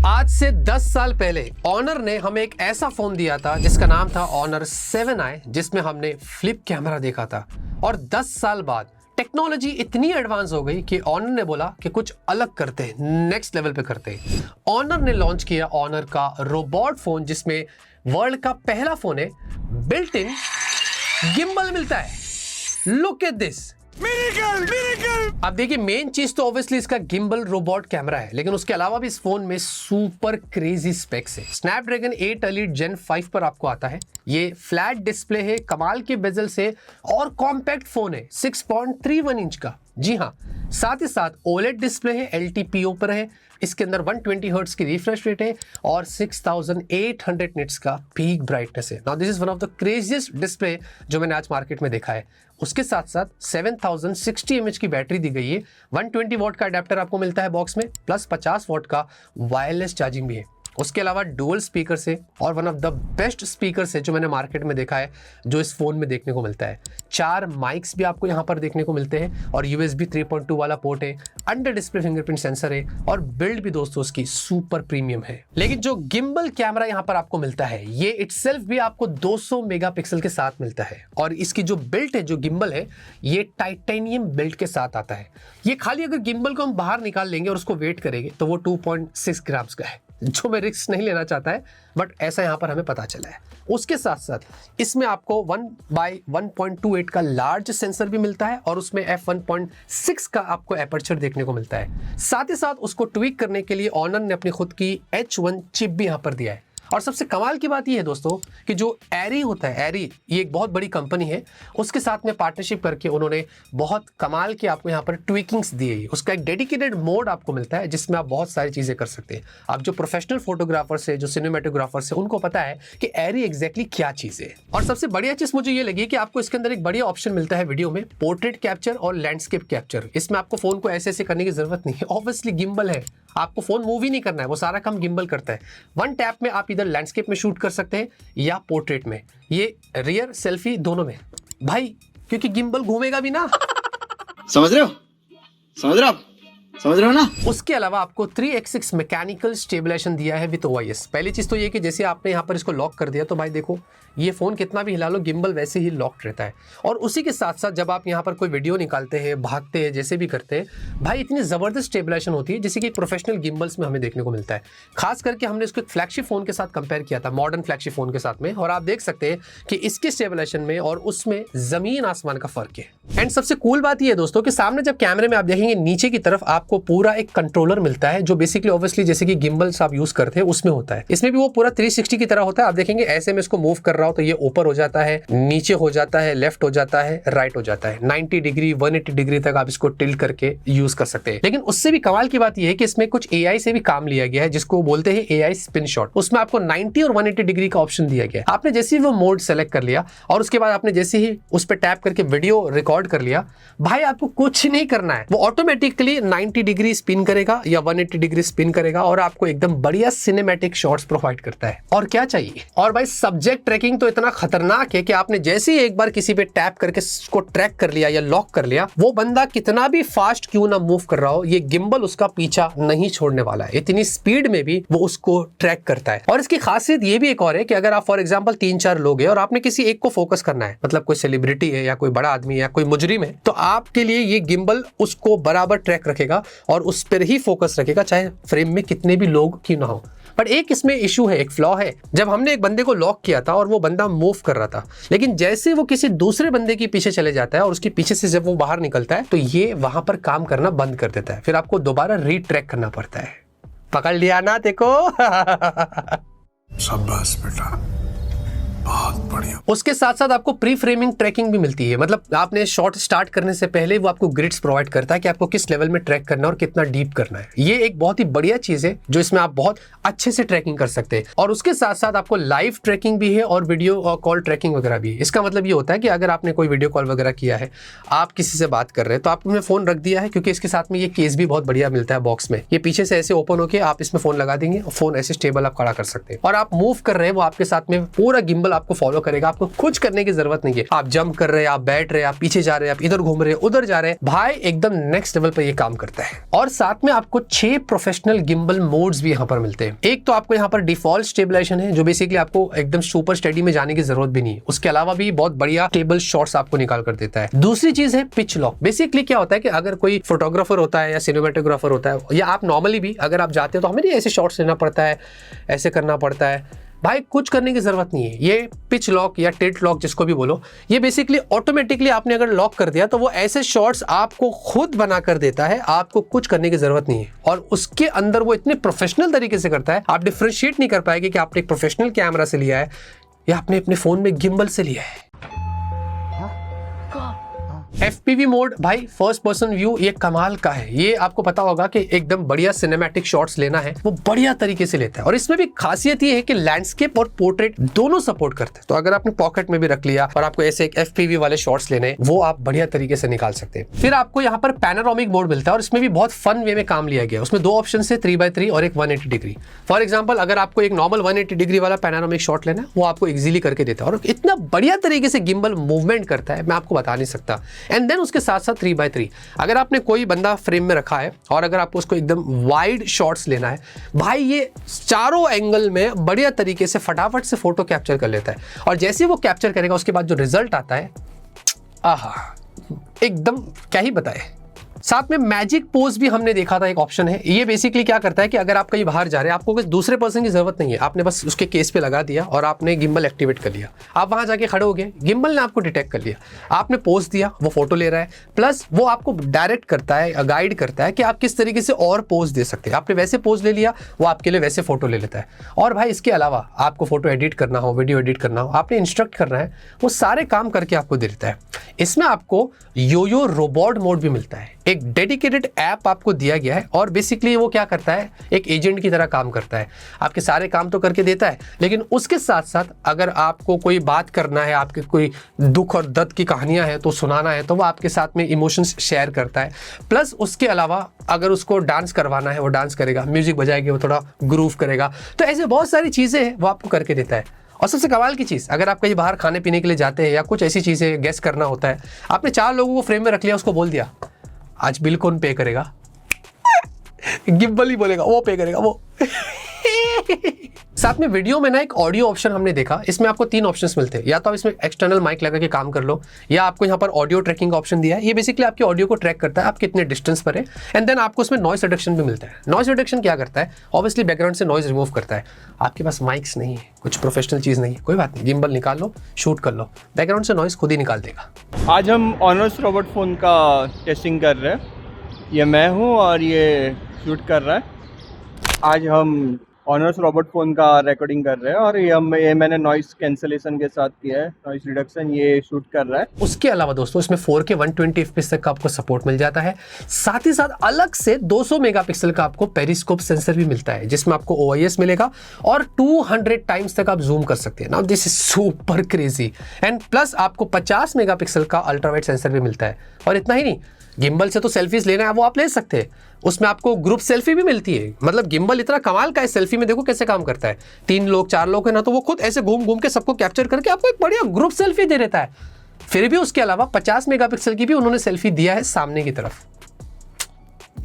आज से 10 साल पहले ऑनर ने हमें एक ऐसा फोन दिया था जिसका नाम था ऑनर 7i, जिसमें हमने फ्लिप कैमरा देखा था। और 10 साल बाद टेक्नोलॉजी इतनी एडवांस हो गई कि ऑनर ने बोला कि कुछ अलग करते हैं, नेक्स्ट लेवल पे करते हैं। ऑनर ने लॉन्च किया ऑनर का रोबोट फोन, जिसमें वर्ल्ड का पहला फोन है, बिल्ट इन गिम्बल मिलता है। Look at this, miracle. अब देखिए, मेन चीज तो ऑब्वियसली इसका गिम्बल रोबोट कैमरा है, लेकिन उसके अलावा भी इस फोन में सुपर क्रेजी स्पेक्स है। स्नैपड्रैगन 8 एलीट जेन 5 पर आपको आता है। ये फ्लैट डिस्प्ले है, कमाल के बेजल से, और कॉम्पैक्ट फोन है 6.31 इंच का। जी हाँ, साथ ही साथ ओलेड डिस्प्ले है, LTPO पर है। इसके अंदर 120 हर्ट्ज की रिफ्रेश रेट है और 6800 निट्स का पीक ब्राइटनेस है। Now this is one of the craziest display जो मैंने आज मार्केट में देखा है। उसके साथ साथ 7060 mAh की बैटरी दी गई है, 120 वॉट का अडेप्टर आपको मिलता है बॉक्स में, प्लस 50 वॉट का वायरलेस चार्जिंग भी है। उसके अलावा डुअल स्पीकर से, और one of the best speaker से जो मैंने मार्केट में देखा है, जो इस फोन में देखने को मिलता है। 4 माइक्स भी आपको यहाँ पर देखने को मिलते हैं, और USB 3.2 वाला पोर्ट है, अंडर डिस्प्ले फिंगरप्रिंट सेंसर है, और बिल्ड भी दोस्तों उसकी सुपर प्रीमियम है। लेकिन जो गिम्बल कैमरा यहाँ पर आपको मिलता है, ये इटसेल्फ भी आपको 200 मेगापिक्सल के साथ मिलता है। और इसकी जो बिल्ट है, जो गिम्बल है, ये टाइटेनियम बिल्ट के साथ आता है। ये खाली अगर गिम्बल को हम बाहर निकाल लेंगे और उसको वेट करेंगे तो वो 2.6 ग्राम्स का है, जो मैं रिस्क नहीं लेना चाहता है, बट ऐसा यहाँ पर हमें पता चला है। उसके साथ साथ इसमें आपको 1/1.28 का लार्ज सेंसर भी मिलता है, और उसमें f1.6 का आपको एपर्चर देखने को मिलता है। साथ ही साथ उसको ट्विक करने के लिए ऑनर ने अपनी खुद की H1 चिप भी यहाँ पर दिया है। और सबसे कमाल की बात यह है दोस्तों कि जो एरी होता है, एरी ये एक बहुत बड़ी कंपनी है, उसके साथ में पार्टनरशिप करके उन्होंने बहुत कमाल की आपको यहाँ पर ट्विकिंग्स दी है। उसका एक डेडिकेटेड मोड आपको मिलता है, जिसमें आप बहुत सारी चीज़ें कर सकते हैं। आप जो प्रोफेशनल फोटोग्राफर्स है, जो सिनेमेटोग्राफर्स है, उनको पता है कि एरी एग्जैक्टली क्या चीज़ है। और सबसे बढ़िया चीज़ मुझे ये लगी कि आपको इसके अंदर एक बढ़िया ऑप्शन मिलता है वीडियो में, पोर्ट्रेट कैप्चर और लैंडस्केप कैप्चर। इसमें आपको फोन को ऐसे करने की जरूरत नहीं है, ऑब्वियसली गिम्बल है, आपको फोन मूव ही नहीं करना है, वो सारा काम गिम्बल करता है। वन टैप में आप इधर लैंडस्केप में शूट कर सकते हैं या पोर्ट्रेट में, ये रियर सेल्फी दोनों में भाई, क्योंकि गिम्बल घूमेगा भी ना। समझ रहे हो ना। उसके अलावा आपको 3x6 मैकेनिकल स्टेबलाइजेशन दिया है विद OIS। पहली चीज तो ये कि जैसे आपने यहाँ पर इसको लॉक कर दिया, तो भाई देखो, ये फोन कितना भी हिला लो, गिम्बल वैसे ही लॉक्ड रहता है। और उसी के साथ साथ जब आप यहाँ पर कोई वीडियो निकालते हैं, भागते हैं, जैसे भी करते हैं, भाई इतनी जबरदस्त स्टेबलाइजेशन होती है, जैसे कि प्रोफेशनल गिम्बल्स में हमें देखने को मिलता है। खास करके हमने इसको एक फ्लैगशिप फोन के साथ कंपेयर किया था, मॉडर्न फ्लैगशिप फोन के साथ में, और आप देख सकते हैं कि इसके स्टेबलाइजेशन में और उसमें जमीन आसमान का फर्क है। एंड सबसे कूल बात यह है दोस्तों कि सामने जब कैमरे में आप देखेंगे, नीचे की तरफ आपको पूरा एक कंट्रोलर मिलता है, जो बेसिकली ऑब्वियसली जैसे कि गिम्बल्स आप यूज करते हैं उसमें होता है। इसमें भी वो पूरा 360 की तरह होता है। आप देखेंगे ऐसे में इसको मूव कर रहा हो तो ये ऊपर हो जाता है, नीचे हो जाता है, लेफ्ट हो जाता है, राइट हो जाता है। 90 डिग्री 180 डिग्री तक आप इसको टिल्ट करके यूज कर सकते हैं। लेकिन उससे भी कमाल की बात यह है कि इसमें कुछ AI से भी काम लिया गया है, जिसको बोलते हैं AI स्पिन शॉट। उसमें आपको 90 और 180 डिग्री का ऑप्शन दिया गया है। आपने जैसे ही वो मोड सेलेक्ट कर लिया और उसके बाद आपने जैसे ही उस पर टैप करके वीडियो रिकॉर्ड कर लिया, भाई आपको कुछ नहीं करना है, वो ऑटोमेटिकली 90 डिग्री स्पिन करेगा या 180 डिग्री स्पिन करेगा, और आपको एकदम बढ़िया सिनेमैटिक शॉट्स प्रोवाइड करता है। और क्या चाहिए। और भाई सब्जेक्ट ट्रैकिंग तो इतना खतरनाक है कि आपने जैसे ही एक बार किसी पे टैप करके उसको ट्रैक कर लिया या लॉक कर लिया, वो बंदा कितना भी फास्ट क्यों ना मूव कर रहा हो, ये गिम्बल उसका पीछा नहीं छोड़ने वाला है। इतनी स्पीड में भी वो उसको ट्रैक करता है। और इसकी खासियत ये भी एक और है कि अगर आप फॉर एग्जांपल 3-4 लोग हैं और आपने किसी एक को फोकस करना है, मतलब कोई सेलिब्रिटी है या कोई बड़ा आदमी है या कोई मुजरिम है, तो आपके लिए ये गिम्बल उसको बराबर ट्रैक रखेगा और उस पर ही फोकस रखेगा, चाहे फ्रेम में कितने भी लोग क्यों ना हो। बट एक इसमें इशू है, एक फ्लॉ है। जब हमने एक बंदे को लॉक किया था और वो बंदा मूव कर रहा था, लेकिन जैसे वो किसी दूसरे बंदे के पीछे चले जाता है और उसके पीछे से जब वो बाहर निकलता है, तो ये वहां पर काम करना बंद कर देता है। फिर आपको दोबारा रीट्रैक करना पड़ता है। पकड़ लिया ना, देखो। शाबाश बेटा, बहुत बढ़िया। उसके साथ साथ आपको प्री फ्रेमिंग ट्रैकिंग भी मिलती है। मतलब आपने शॉट स्टार्ट करने से पहले वो आपको ग्रिड्स प्रोवाइड करता है कि आपको किस लेवल में ट्रैक करना है और कितना डीप करना है। ये एक बहुत ही बढ़िया चीज है जो इसमें आप बहुत अच्छे से ट्रैकिंग कर सकते हैं। और उसके साथ साथ आपको लाइव ट्रैकिंग भी है और वीडियो कॉल ट्रैकिंग वगैरह भी है। इसका मतलब ये होता है कि अगर आपने कोई वीडियो कॉल वगैरह किया है, आप किसी से बात कर रहे हैं, तो आपने फोन रख दिया है, क्योंकि इसके साथ में ये केस भी बहुत बढ़िया मिलता है बॉक्स में। ये पीछे से ऐसे ओपन होकर आप इसमें फोन लगा देंगे और फोन ऐसे स्टेबल आप खड़ा कर सकते हैं। और आप मूव कर रहे हैं, वो आपके साथ में पूरा गिम्बल आपको फॉलो करेगा, आपको कुछ करने की जरूरत नहीं है। आप जंप कर रहे हैं, आप बैठ रहे हैं, आप पीछे जा रहे हैं, आप इधर घूम रहे हैं, उधर जा रहे हैं, भाई एकदम नेक्स्ट लेवल पर ये काम करता है। और साथ में आपको 6 प्रोफेशनल गिम्बल मोड्स भी यहाँ पर मिलते हैं। एक तो आपको यहाँ पर डिफॉल्ट स्टेबलाइजेशन है, जो बेसिकली आपको एकदम सुपर स्टेडी में जाने की जरूरत भी नहीं है। उसके अलावा भी बहुत बढ़िया स्टेबल शॉट्स आपको निकाल कर देता है। दूसरी चीज है पिच लॉक। बेसिकली क्या होता है कि अगर कोई फोटोग्राफर होता है या सिनेमेटोग्राफर होता है, या आप नॉर्मली भी अगर आप जाते हो तो हमें नहीं ऐसे शॉट्स लेना पड़ता है, ऐसे करना पड़ता है, भाई कुछ करने की जरूरत नहीं है। ये पिच लॉक या टिल्ट लॉक जिसको भी बोलो, ये बेसिकली ऑटोमेटिकली आपने अगर लॉक कर दिया तो वो ऐसे शॉट्स आपको खुद बना कर देता है, आपको कुछ करने की जरूरत नहीं है। और उसके अंदर वो इतने प्रोफेशनल तरीके से करता है, आप डिफरेंशिएट नहीं कर पाएंगे कि आपने एक प्रोफेशनल कैमरा से लिया है या आपने अपने फोन में गिम्बल से लिया है। FPV मोड भाई फर्स्ट पर्सन व्यू, ये कमाल का है। ये आपको पता होगा कि एकदम बढ़िया सिनेमैटिक शॉट्स लेना है, वो बढ़िया तरीके से लेता है। और इसमें भी खासियत ये है कि लैंडस्केप और पोर्ट्रेट दोनों सपोर्ट करते हैं। तो अगर आपने पॉकेट में भी रख लिया और आपको ऐसे एक FPV वाले शॉट्स लेने, वो आप बढ़िया तरीके से निकाल सकते हैं। फिर आपको यहाँ पर पैनोरामिक मोड मिलता है और इसमें भी बहुत फन वे में काम लिया गया है। उसमें 2 ऑप्शन है, 3x3 और एक 180 डिग्री। फॉर एग्जाम्पल अगर आपको एक नॉर्मल 180 डिग्री वाला पैनोरामिक शॉट लेना है, वो आपको इजीली करके देता है और इतना बढ़िया तरीके से गिम्बल मूवमेंट करता है, मैं आपको बता नहीं सकता। एंड देन उसके साथ 3x3 अगर आपने कोई बंदा फ्रेम में रखा है और अगर आपको उसको एकदम वाइड शॉट्स लेना है, भाई ये चारों एंगल में बढ़िया तरीके से फटाफट से फोटो कैप्चर कर लेता है। और जैसे वो कैप्चर करेगा उसके बाद जो रिजल्ट आता है, आहा, एकदम क्या ही बताए। साथ में मैजिक पोज भी हमने देखा था, एक ऑप्शन है। ये बेसिकली क्या करता है कि अगर आप कहीं बाहर जा रहे हैं, आपको कोई दूसरे पर्सन की जरूरत नहीं है, आपने बस उसके केस पे लगा दिया और आपने गिम्बल एक्टिवेट कर लिया। आप वहां जाके खड़े हो गए, गिम्बल ने आपको डिटेक्ट कर लिया, आपने पोज दिया, वो फोटो ले रहा है, प्लस वो आपको डायरेक्ट करता है, गाइड करता है कि आप किस तरीके से और पोज दे सकते हैं। आपने वैसे पोज ले लिया, वो आपके लिए वैसे फोटो ले लेता है। और भाई इसके अलावा आपको फोटो एडिट करना हो, वीडियो एडिट करना हो, आपने इंस्ट्रक्ट करना है, वो सारे काम करके आपको दे देता है। इसमें आपको योयो रोबोट मोड भी मिलता है। एक डेडिकेटेड ऐप आपको दिया गया है और बेसिकली वो क्या करता है, एक एजेंट की तरह काम करता है। आपके सारे काम तो करके देता है, लेकिन उसके साथ साथ अगर आपको कोई बात करना है, आपके कोई दुख और दर्द की कहानियां हैं तो सुनाना है, तो वो आपके साथ में इमोशंस शेयर करता है। प्लस उसके अलावा अगर उसको डांस करवाना है, वो डांस करेगा, म्यूजिक बजाएगा, वो थोड़ा ग्रूव करेगा। तो ऐसे बहुत सारी चीजें हैं वो आपको करके देता है। और सबसे कमाल की चीज़, अगर आप कहीं बाहर खाने पीने के लिए जाते हैं या कुछ ऐसी चीज़ें गेस करना होता है, आपने 4 लोगों को फ्रेम में रख लिया, उसको बोल दिया आज बिल कौन पे करेगा, गिम्बल ही बोलेगा वो पे करेगा वो। साथ में वीडियो में ना एक ऑडियो ऑप्शन हमने देखा। इसमें आपको 3 ऑप्शंस मिलते हैं, या तो आप इसमें एक्सटर्नल माइक लगा के काम कर लो, या आपको यहाँ पर ऑडियो ट्रैकिंग का ऑप्शन दिया है। ये बेसिकली आपके ऑडियो को ट्रैक करता है, आप कितने डिस्टेंस पर है। एंड देन आपको उसमें नॉइस रिडक्शन भी मिलता है। नॉइस रिडक्शन क्या करता है, ऑब्वियसली बैकग्राउंड से नॉइस रिमूव करता है। आपके पास माइक्स नहीं है, कुछ प्रोफेशनल चीज़ नहीं है, कोई बात नहीं, गिम्बल निकाल लो, शूट कर लो, बैकग्राउंड से नॉइस खुद ही निकाल देगा। आज हम ऑनर्स रोबोट फ़ोन का टेस्टिंग कर रहे हैं। ये मैं हूँ और ये शूट कर रहा है। आज हम ऑनर्स रोबोट फ़ोन का रिकॉर्डिंग कर रहे हैं और ये मैंने नॉइस कैंसलेशन के साथ किया है, नॉइस रिडक्शन, ये शूट कर रहा है। उसके अलावा दोस्तों इसमें 4K 120 FPS तक का आपको सपोर्ट मिल जाता है। साथ ही साथ अलग से 200 मेगापिक्सल का आपको पेरिस्कोप सेंसर भी मिलता है, जिसमें आपको OIS मिलेगा और 200 टाइम्स तक आप जूम कर सकते हैं। Now this is super crazy. And plus आपको 50 मेगापिक्सल का अल्ट्रावाइड सेंसर भी मिलता है। और इतना ही नहीं, गिम्बल से तो सेल्फीज लेना है वो आप ले सकते हैं, उसमें आपको ग्रुप सेल्फी भी मिलती है। मतलब गिम्बल इतना कमाल का है, सेल्फी में देखो कैसे काम करता है। 3 लोग 4 लोग है ना, तो वो खुद ऐसे घूम घूम के सबको कैप्चर करके आपको एक बढ़िया ग्रुप सेल्फी दे देता है। फिर भी उसके अलावा 50 मेगापिक्सल की भी उन्होंने सेल्फी दिया है सामने की तरफ।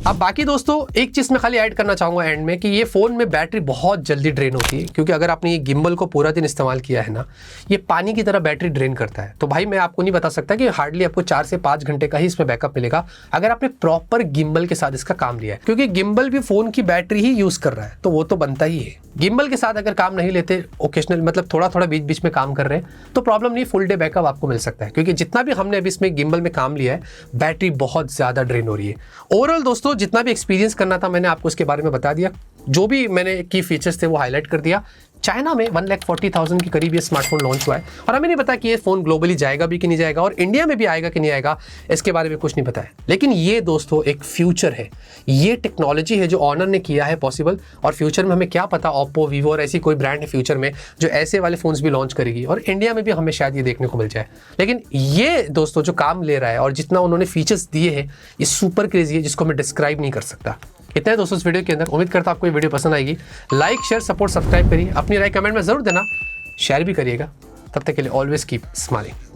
अब बाकी दोस्तों एक चीज़ मैं खाली ऐड करना चाहूँगा एंड में, कि ये फ़ोन में बैटरी बहुत जल्दी ड्रेन होती है, क्योंकि अगर आपने ये गिम्बल को पूरा दिन इस्तेमाल किया है ना, ये पानी की तरह बैटरी ड्रेन करता है। तो भाई मैं आपको नहीं बता सकता कि हार्डली आपको 4 से 5 घंटे का ही इसमें बैकअप मिलेगा अगर आपने प्रॉपर गिम्बल के साथ इसका काम लिया है, क्योंकि गिम्बल भी फ़ोन की बैटरी ही यूज़ कर रहा है, तो वो तो बनता ही है। गिम्बल के साथ अगर काम नहीं लेते, ओकेशनल मतलब थोड़ा थोड़ा बीच बीच में काम कर रहे हैं, तो प्रॉब्लम नहीं, फुल डे बैकअप आपको मिल सकता है। क्योंकि जितना भी हमने अभी इसमें गिम्बल में काम लिया है, बैटरी बहुत ज़्यादा ड्रेन हो रही है। ओवरऑल दोस्तों जितना भी एक्सपीरियंस करना था मैंने आपको इसके बारे में बता दिया, जो भी मैंने की फीचर्स थे वो हाईलाइट कर दिया। चाइना में 1,40,000 के करीब ये स्मार्टफोन लॉन्च हुआ है और हमें नहीं पता कि ये फ़ोन ग्लोबली जाएगा भी कि नहीं जाएगा और इंडिया में भी आएगा कि नहीं आएगा, इसके बारे में कुछ नहीं पता है। लेकिन ये दोस्तों एक फ्यूचर है, ये टेक्नोलॉजी है जो ऑनर ने किया है पॉसिबल, और फ्यूचर में हमें क्या पता ओप्पो, वीवो और ऐसी कोई ब्रांड है फ्यूचर में जो ऐसे वाले फ़ोन्स भी लॉन्च करेगी और इंडिया में भी हमें शायद ये देखने को मिल जाए। लेकिन ये दोस्तों जो काम ले रहा है और जितना उन्होंने फीचर्स दिए हैं, ये सुपर क्रेजी है, जिसको मैं डिस्क्राइब नहीं कर सकता। इतना है दोस्तों इस वीडियो के अंदर। उम्मीद करता हूं आपको ये वीडियो पसंद आएगी। लाइक शेयर सपोर्ट सब्सक्राइब करिए, अपनी राय कमेंट में ज़रूर देना, शेयर भी करिएगा। तब तक के लिए ऑलवेज कीप स्माइलिंग।